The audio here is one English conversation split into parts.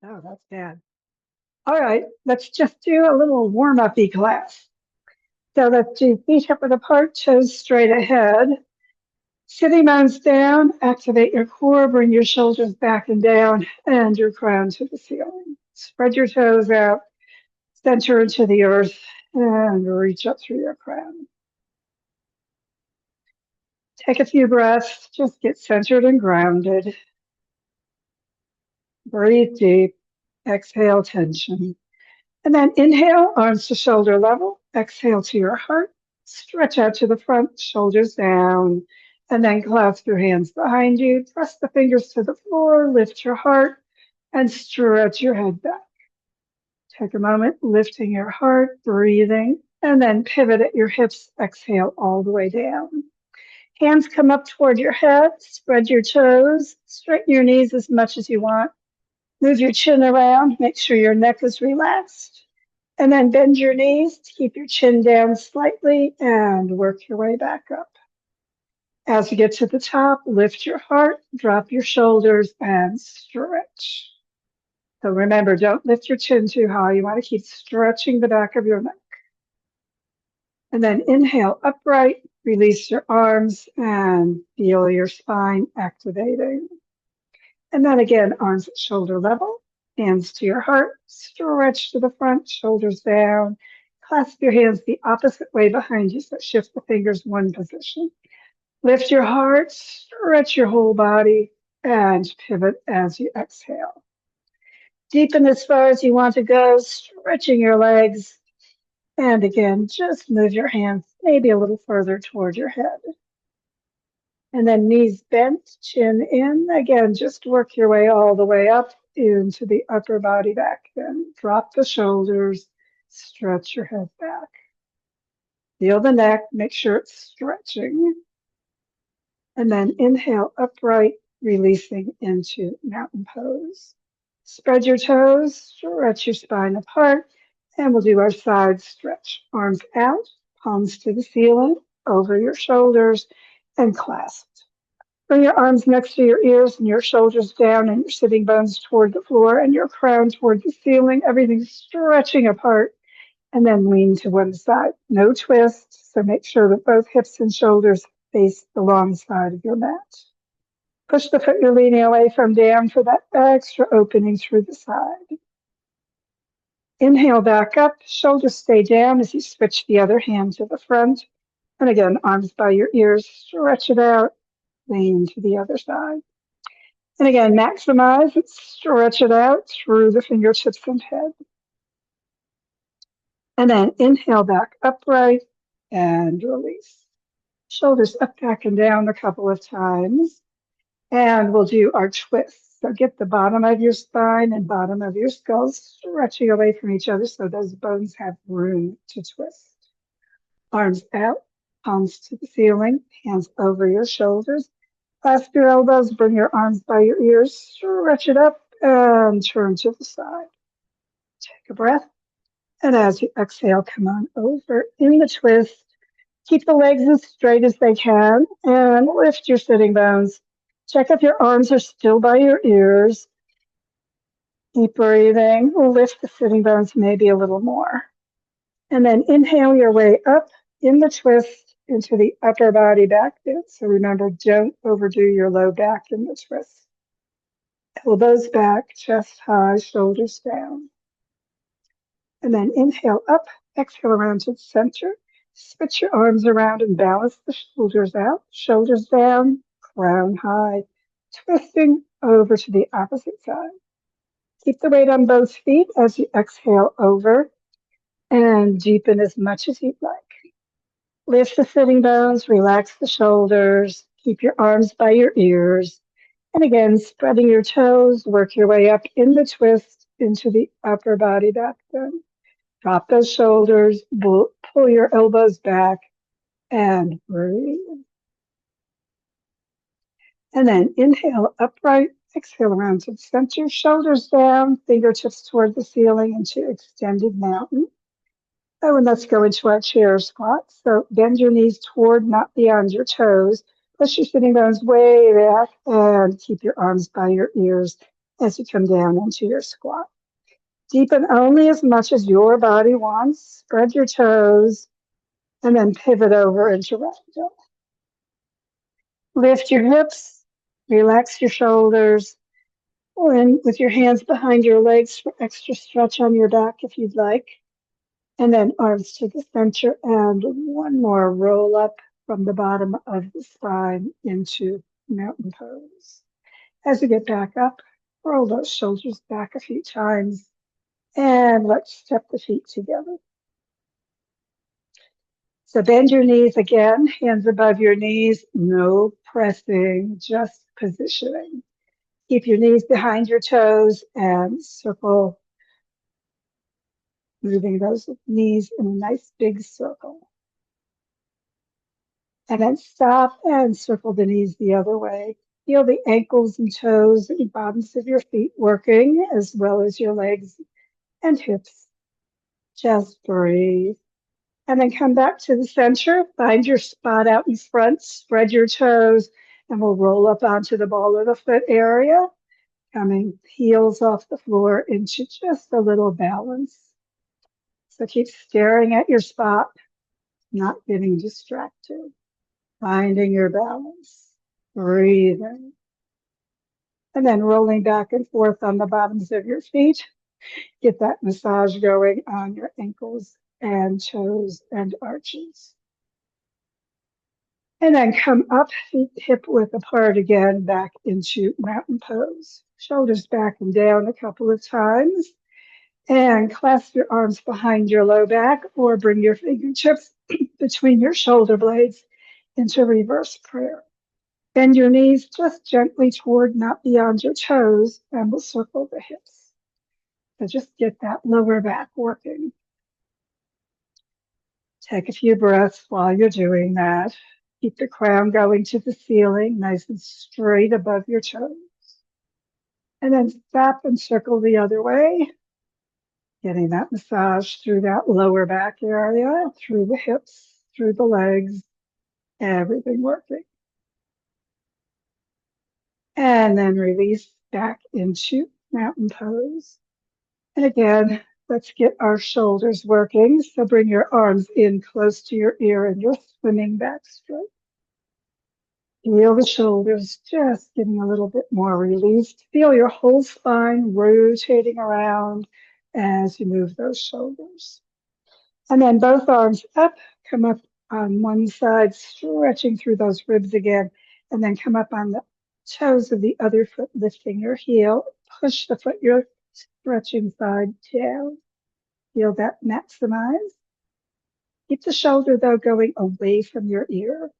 Oh, that's bad. All right, let's just do a little warm-up-y class. So let's do feet hip width apart, toes straight ahead. Sitting bones down, activate your core, bring your shoulders back and down, and your crown to the ceiling. Spread your toes out, center into the earth, and reach up through your crown. Take a few breaths, just get centered and grounded. Breathe deep, exhale tension. And then inhale, arms to shoulder level. Exhale to your heart. Stretch out to the front, shoulders down. And then clasp your hands behind you. Press the fingers to the floor. Lift your heart and stretch your head back. Take a moment, lifting your heart, breathing, and then pivot at your hips. Exhale all the way down. Hands come up toward your head. Spread your toes. Straighten your knees as much as you want. Move your chin around. Make sure your neck is relaxed. And then bend your knees to keep your chin down slightly and work your way back up. As you get to the top, lift your heart, drop your shoulders, and stretch. So remember, don't lift your chin too high. You want to keep stretching the back of your neck. And then inhale upright, release your arms, and feel your spine activating. And then again, arms at shoulder level. Hands to your heart, stretch to the front, shoulders down. Clasp your hands the opposite way behind you, so shift the fingers one position. Lift your heart, stretch your whole body, and pivot as you exhale. Deepen as far as you want to go, stretching your legs. And again, just move your hands maybe a little further toward your head. And then knees bent, chin in. Again, just work your way all the way up into the upper body back. Then drop the shoulders, stretch your head back. Feel the neck, make sure it's stretching. And then inhale upright, releasing into mountain pose. Spread your toes, stretch your spine apart, and we'll do our side stretch. Arms out, palms to the ceiling, over your shoulders, and clasped. Bring your arms next to your ears and your shoulders down and your sitting bones toward the floor and your crown toward the ceiling. Everything's stretching apart. And then lean to one side. No twist, so make sure that both hips and shoulders face the long side of your mat. Push the foot you're leaning away from down for that extra opening through the side. Inhale back up, shoulders stay down as you switch the other hand to the front. And again, arms by your ears, stretch it out, lean to the other side. And again, maximize it, stretch it out through the fingertips and head. And then inhale back upright and release. Shoulders up, back, and down a couple of times. And we'll do our twists. So get the bottom of your spine and bottom of your skull stretching away from each other so those bones have room to twist. Arms out, palms to the ceiling, hands over your shoulders. Clasp your elbows, bring your arms by your ears, stretch it up, and turn to the side. Take a breath. And as you exhale, come on over in the twist. Keep the legs as straight as they can and lift your sitting bones. Check if your arms are still by your ears. Keep breathing. Lift the sitting bones maybe a little more. And then inhale your way up in the twist into the upper body back bend. So remember, don't overdo your low back in the twist. Elbows back, chest high, shoulders down. And then inhale up, exhale around to the center. Switch your arms around and balance the shoulders out, shoulders down, crown high, twisting over to the opposite side. Keep the weight on both feet as you exhale over and deepen as much as you'd like. Lift the sitting bones, relax the shoulders, keep your arms by your ears. And again, spreading your toes, work your way up in the twist into the upper body back bend. Drop those shoulders, pull your elbows back, and breathe. And then inhale upright, exhale around to the center, shoulders down, fingertips toward the ceiling into extended mountain. Oh, and let's go into our chair squat. So bend your knees toward, not beyond your toes. Push your sitting bones way back and keep your arms by your ears. as you come down into your squat. Deepen only as much as your body wants. Spread your toes and then pivot over into ragdoll. Lift your hips, relax your shoulders, or in with your hands behind your legs for extra stretch on your back if you'd like. And then arms to the center and one more roll up from the bottom of the spine into mountain pose. As you get back up, roll those shoulders back a few times and let's step the feet together. So bend your knees again, hands above your knees, no pressing, just positioning. Keep your knees behind your toes and circle, moving those knees in a nice big circle. And then stop and circle the knees the other way. Feel the ankles and toes and bottoms of your feet working, as well as your legs and hips. Just breathe. And then come back to the center, find your spot out in front, spread your toes, and we'll roll up onto the ball of the foot area, coming heels off the floor into just a little balance. So keep staring at your spot, not getting distracted, finding your balance, breathing, and then rolling back and forth on the bottoms of your feet. Get that massage going on your ankles and toes and arches. And then come up, feet hip width apart again, back into mountain pose. Shoulders back and down a couple of times. And clasp your arms behind your low back or bring your fingertips between your shoulder blades into reverse prayer. Bend your knees just gently toward, not beyond your toes, and we'll circle the hips. So just get that lower back working. Take a few breaths while you're doing that. Keep the crown going to the ceiling, nice and straight above your toes. And then stop and circle the other way, getting that massage through that lower back area, through the hips, through the legs, everything working. And then release back into mountain pose. And again, let's get our shoulders working. So bring your arms in close to your ear and you're swimming back straight. Feel the shoulders just getting a little bit more released. Feel your whole spine rotating around as you move those shoulders. And then both arms up, come up on one side, stretching through those ribs again, and then come up on the toes of the other foot, lifting your heel. Push the foot you're stretching side down. Feel that maximize. Keep the shoulder, though, going away from your ear.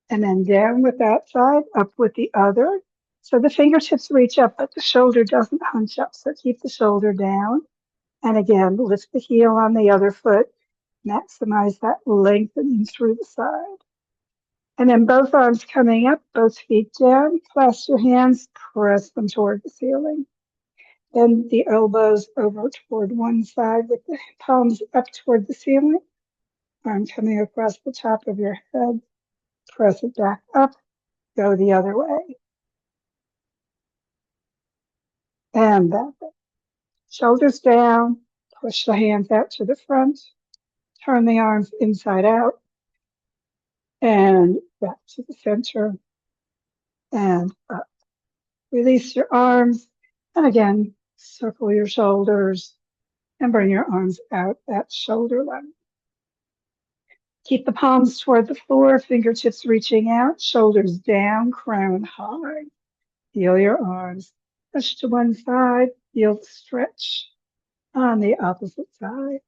And then down with that side, up with the other. So the fingertips reach up, but the shoulder doesn't hunch up. So keep the shoulder down. And again, lift the heel on the other foot. Maximize that lengthening through the side. And then both arms coming up, both feet down. Clasp your hands, press them toward the ceiling. Bend the elbows over toward one side with the palms up toward the ceiling. Arm coming across the top of your head. Press it back up, go the other way. And back up. Shoulders down, push the hands out to the front, turn the arms inside out, and back to the center, and up. Release your arms, and again, circle your shoulders, and bring your arms out at shoulder level. Keep the palms toward the floor, fingertips reaching out, shoulders down, crown high. Feel your arms. Push to one side, feel the stretch on the opposite side.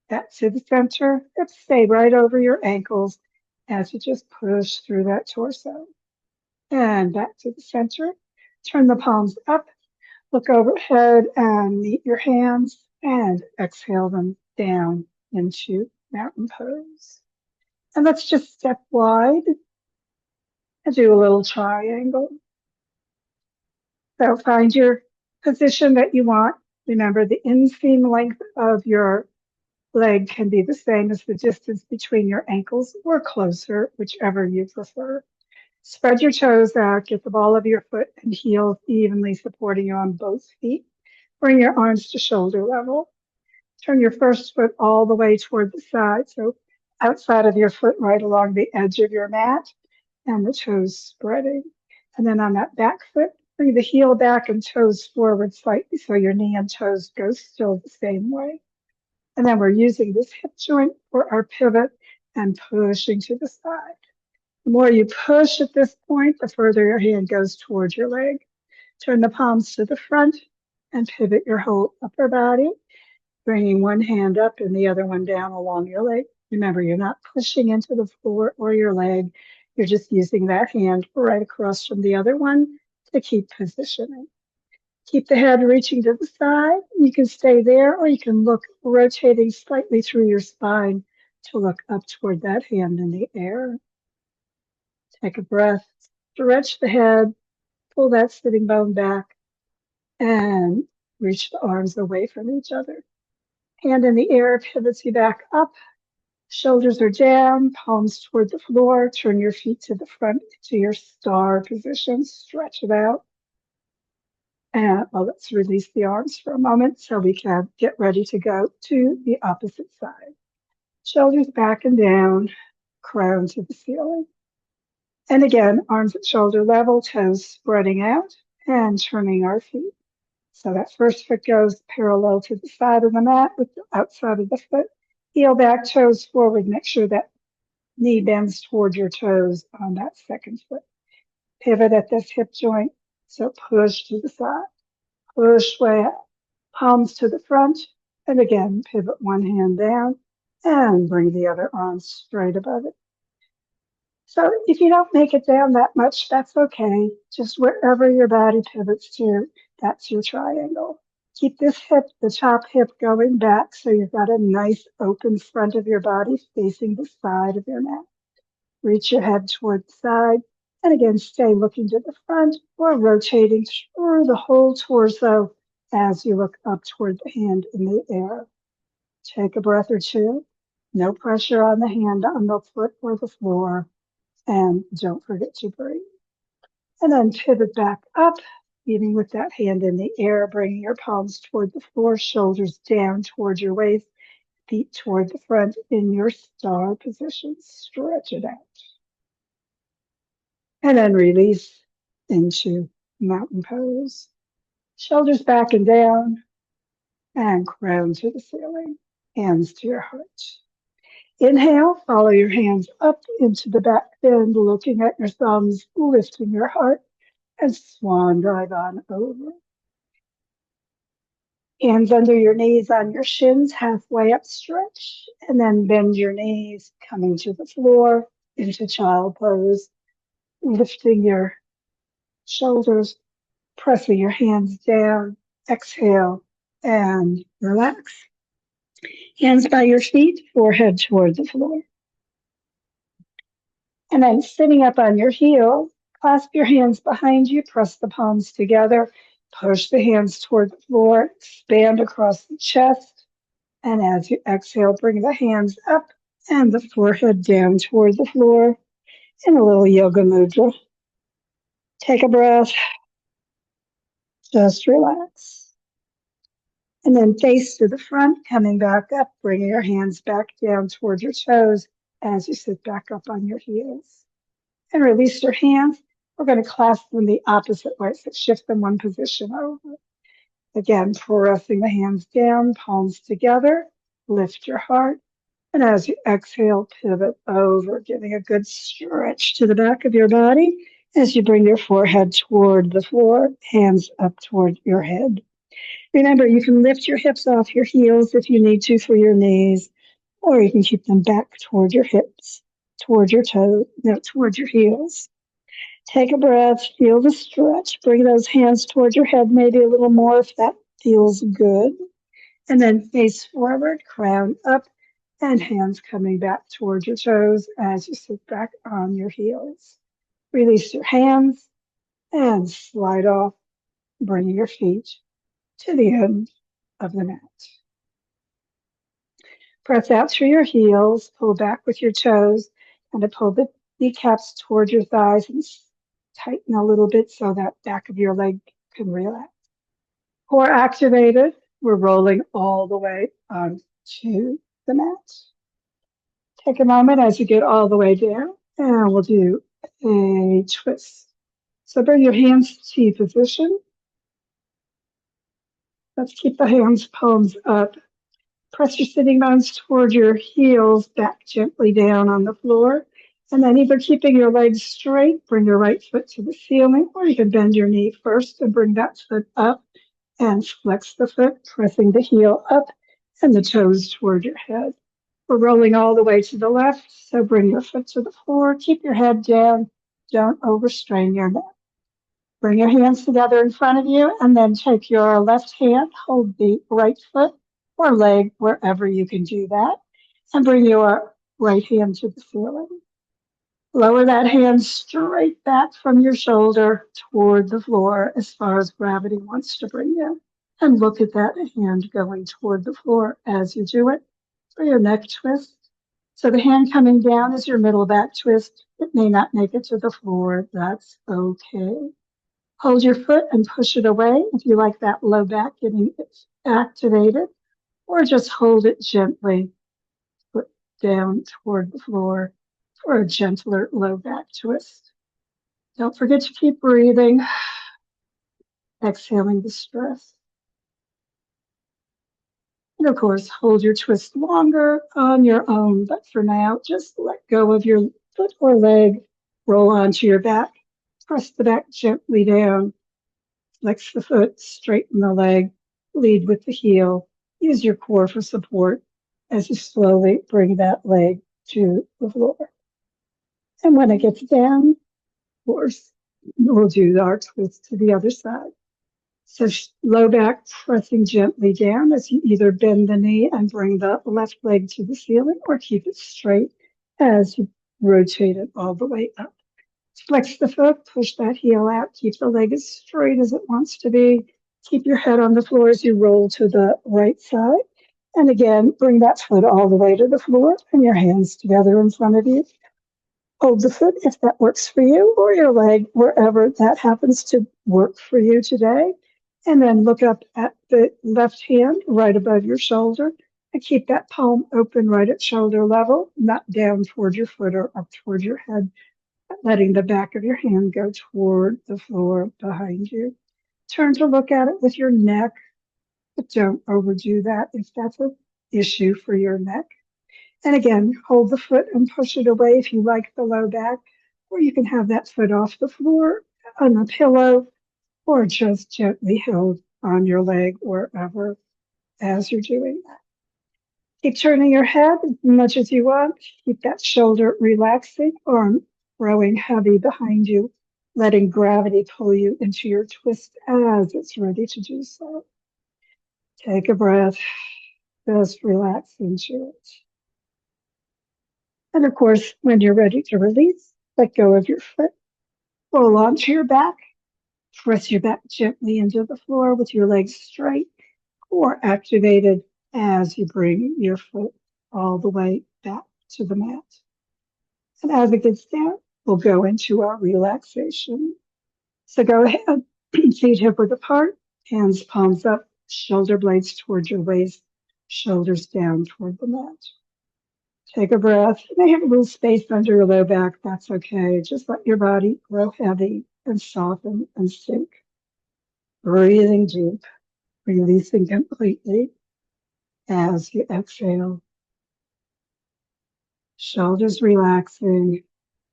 Back to the center, hips stay right over your ankles as you just push through that torso. And back to the center. Turn the palms up, look overhead and meet your hands and exhale them down into mountain pose. And let's just step wide and do a little triangle. So find your position that you want. Remember, the inseam length of your leg can be the same as the distance between your ankles or closer, whichever you prefer. Spread your toes out, get the ball of your foot and heels evenly supporting you on both feet. Bring your arms to shoulder level. Turn your first foot all the way toward the side, so outside of your foot, right along the edge of your mat, and the toes spreading. And then on that back foot, bring the heel back and toes forward slightly so your knee and toes go still the same way. And then we're using this hip joint for our pivot and pushing to the side. The more you push at this point, the further your hand goes towards your leg. Turn the palms to the front and pivot your whole upper body, bringing one hand up and the other one down along your leg. Remember, you're not pushing into the floor or your leg. You're just using that hand right across from the other one to keep positioning. Keep the head reaching to the side. You can stay there, or you can look rotating slightly through your spine to look up toward that hand in the air. Take a breath, stretch the head, pull that sitting bone back, and reach the arms away from each other. Hand in the air pivots you back up. Shoulders are down, palms toward the floor. Turn your feet to the front to your star position. Stretch it out. And let's release the arms for a moment so we can get ready to go to the opposite side. Shoulders back and down, crown to the ceiling. And again, arms at shoulder level, toes spreading out and turning our feet. So that first foot goes parallel to the side of the mat with the outside of the foot. Heel back, toes forward. Make sure that knee bends toward your toes on that second foot. Pivot at this hip joint. So push to the side, push way up, palms to the front. And again, pivot one hand down and bring the other arm straight above it. So if you don't make it down that much, that's okay. Just wherever your body pivots to, that's your triangle. Keep this hip, the top hip going back so you've got a nice open front of your body facing the side of your mat. Reach your head toward the side and again stay looking to the front or rotating through the whole torso as you look up toward the hand in the air. Take a breath or two. No pressure on the hand, on the foot or the floor. And don't forget to breathe. And then pivot back up, even with that hand in the air, bringing your palms toward the floor, shoulders down toward your waist, feet toward the front in your star position. Stretch it out. And then release into mountain pose. Shoulders back and down, and crown to the ceiling, hands to your heart. Inhale, follow your hands up into the back bend, looking at your thumbs, lifting your heart, and swan dive on over. Hands under your knees on your shins, halfway up stretch, and then bend your knees, coming to the floor into child pose, lifting your shoulders, pressing your hands down, exhale, and relax. Hands by your feet, forehead toward the floor. And then sitting up on your heels, clasp your hands behind you, press the palms together, push the hands toward the floor, expand across the chest. And as you exhale, bring the hands up and the forehead down toward the floor in a little yoga mudra. Take a breath, just relax. And then face to the front, coming back up, bringing your hands back down toward your toes as you sit back up on your heels. And release your hands. We're going to clasp them the opposite way, so shift them one position over. Again, pressing the hands down, palms together, lift your heart. And as you exhale, pivot over, giving a good stretch to the back of your body as you bring your forehead toward the floor, hands up toward your head. Remember, you can lift your hips off your heels if you need to for your knees, or you can keep them back toward your hips, toward your toes, no, toward your heels. Take a breath, feel the stretch, bring those hands toward your head, maybe a little more if that feels good. And then face forward, crown up, and hands coming back toward your toes as you sit back on your heels. Release your hands and slide off, bringing your feet to the end of the mat. Press out through your heels, pull back with your toes, and to pull the kneecaps toward your thighs and tighten a little bit so that back of your leg can relax. Core activated. We're rolling all the way onto the mat. Take a moment as you get all the way down, and we'll do a twist. So bring your hands to T position. Let's keep the hands palms up. Press your sitting bones toward your heels, back gently down on the floor. And then either keeping your legs straight, bring your right foot to the ceiling, or you can bend your knee first and bring that foot up and flex the foot, pressing the heel up and the toes toward your head. We're rolling all the way to the left, so bring your foot to the floor, keep your head down, don't overstrain your neck. Bring your hands together in front of you, and then take your left hand, hold the right foot or leg wherever you can do that, and bring your right hand to the ceiling. Lower that hand straight back from your shoulder toward the floor as far as gravity wants to bring you. And look at that hand going toward the floor as you do it for your neck twist. So the hand coming down is your middle back twist. It may not make it to the floor. That's okay. Hold your foot and push it away if you like that low back getting activated, or just hold it gently, foot down toward the floor for a gentler low back twist. Don't forget to keep breathing, exhaling the stress. And of course, hold your twist longer on your own, but for now, just let go of your foot or leg, roll onto your back, press the back gently down, flex the foot, straighten the leg, lead with the heel, use your core for support as you slowly bring that leg to the floor. And when it gets down, of course, we'll do our twist to the other side. So low back pressing gently down as you either bend the knee and bring the left leg to the ceiling, or keep it straight as you rotate it all the way up. Flex the foot, push that heel out, keep the leg as straight as it wants to be. Keep your head on the floor as you roll to the right side. And again, bring that foot all the way to the floor and your hands together in front of you. Hold the foot if that works for you, or your leg, wherever that happens to work for you today. And then look up at the left hand right above your shoulder and keep that palm open right at shoulder level, not down toward your foot or up toward your head, letting the back of your hand go toward the floor behind you. Turn to look at it with your neck, but don't overdo that if that's an issue for your neck. And again, hold the foot and push it away if you like the low back, or you can have that foot off the floor on the pillow, or just gently held on your leg wherever as you're doing that. Keep turning your head as much as you want. Keep that shoulder relaxing, arm growing heavy behind you, letting gravity pull you into your twist as it's ready to do so. Take a breath, just relax into it. And of course, when you're ready to release, let go of your foot, roll onto your back, press your back gently into the floor with your legs straight or activated as you bring your foot all the way back to the mat. And as it gets down, we'll go into our relaxation. So go ahead, feet hip width apart, hands palms up, shoulder blades toward your waist, shoulders down toward the mat. Take a breath. You may have a little space under your low back. That's okay. Just let your body grow heavy and soften and sink. Breathing deep, releasing completely as you exhale. Shoulders relaxing,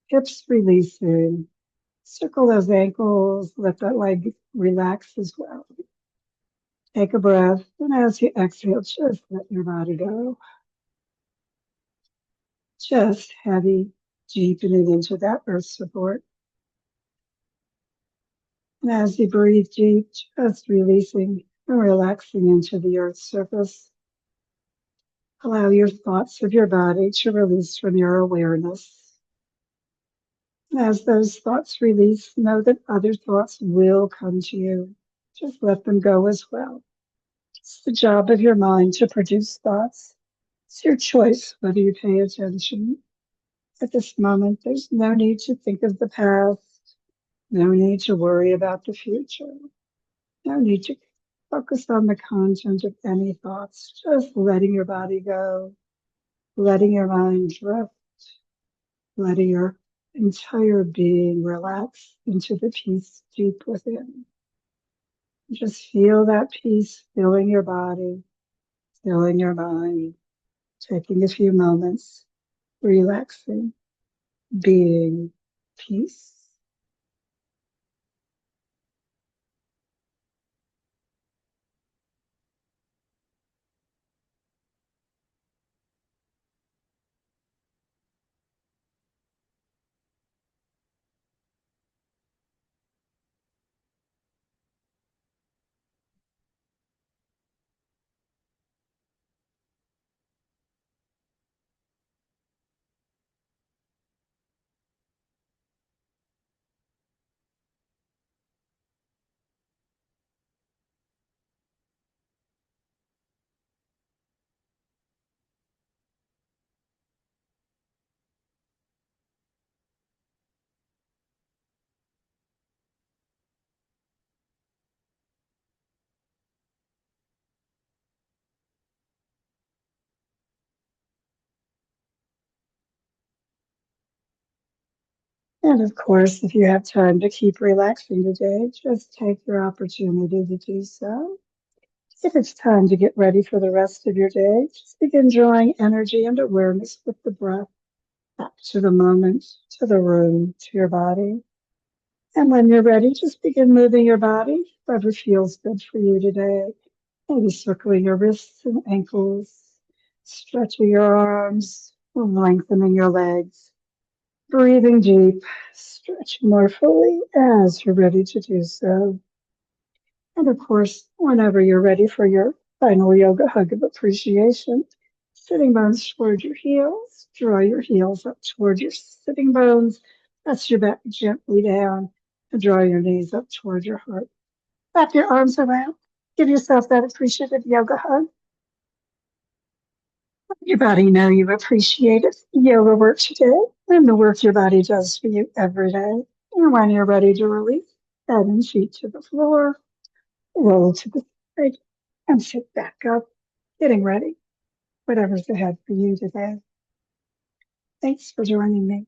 hips releasing. Circle those ankles, let that leg relax as well. Take a breath, and as you exhale, just let your body go. Just heavy, deepening into that earth support. And as you breathe deep, just releasing and relaxing into the earth's surface. Allow your thoughts of your body to release from your awareness. And as those thoughts release, know that other thoughts will come to you. Just let them go as well. It's the job of your mind to produce thoughts. It's your choice whether you pay attention. At this moment, there's no need to think of the past, no need to worry about the future, no need to focus on the content of any thoughts, just letting your body go, letting your mind drift, letting your entire being relax into the peace deep within. Just feel that peace filling your body, filling your mind, taking a few moments, relaxing, being peace. And of course, if you have time to keep relaxing today, just take your opportunity to do so. If it's time to get ready for the rest of your day, just begin drawing energy and awareness with the breath back to the moment, to the room, to your body. And when you're ready, just begin moving your body, whatever feels good for you today. Maybe circling your wrists and ankles, stretching your arms, lengthening your legs, breathing deep, stretching more fully as you're ready to do so. And of course, whenever you're ready for your final yoga hug of appreciation, sitting bones toward your heels, draw your heels up toward your sitting bones, press your back gently down, and draw your knees up toward your heart. Wrap your arms around. Give yourself that appreciative yoga hug. Let your body know you appreciate it. Yoga work today and the work your body does for you every day. And when you're ready to release, head and feet to the floor, roll to the side, and sit back up, getting ready, whatever's ahead for you today. Thanks for joining me.